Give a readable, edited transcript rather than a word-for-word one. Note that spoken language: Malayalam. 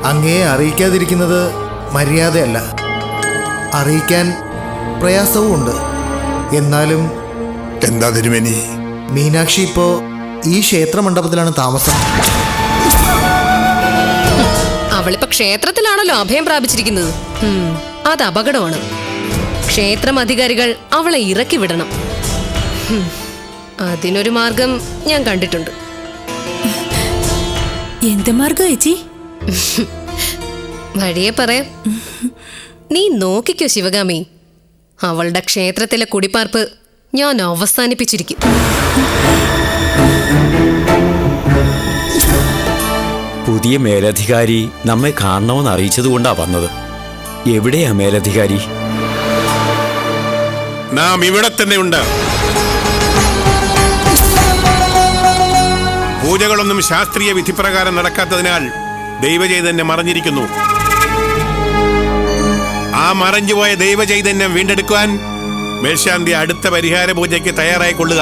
അങ്ങയെ അറിയിക്കാതിരിക്കുന്നത് മര്യാദയല്ല. അറിയിക്കാൻ പ്രയാസവുമുണ്ട്. എന്നാലും എന്താ തിരുമേനി? മീനാക്ഷി ഇപ്പോ ഈ ക്ഷേത്ര മണ്ഡപത്തിലാണ് താമസം. അവളിപ്പോ ക്ഷേത്രത്തിലാണല്ലോ അഭയം പ്രാപിച്ചിരിക്കുന്നത്. അത് അപകടമാണ്. ക്ഷേത്രം അധികാരികൾ അവളെ ഇറക്കി വിടണം. അതിനൊരു മാർഗം ഞാൻ കണ്ടിട്ടുണ്ട്. എന്ത് മാർഗം ചേച്ചി? വഴിയെ പറയാം. നീ നോക്കിക്കോ ശിവഗാമി, അവളുടെ ക്ഷേത്രത്തിലെ കുടിപ്പാർപ്പ് ഞാൻ അവസാനിപ്പിച്ചിരിക്കും. പുതിയ മേലധികാരി നമ്മെ കാണണമെന്ന് അറിയിച്ചതുകൊണ്ടാ വന്നത്. എവിടെയാ മേലധികാരി? നാം ഇവിടെ തന്നെയുണ്ട്. പൂജകളൊന്നും ശാസ്ത്രീയ വിധിപ്രകാരം നടക്കാത്തതിനാൽ ദൈവചൈതന്യം മറഞ്ഞിരിക്കുന്നു. ആ മറഞ്ഞുപോയ ദൈവചൈതന്യം വീണ്ടെടുക്കുവാൻ മേൽശാന്തി അടുത്ത പരിഹാര പൂജയ്ക്ക് തയ്യാറായിക്കൊള്ളുക.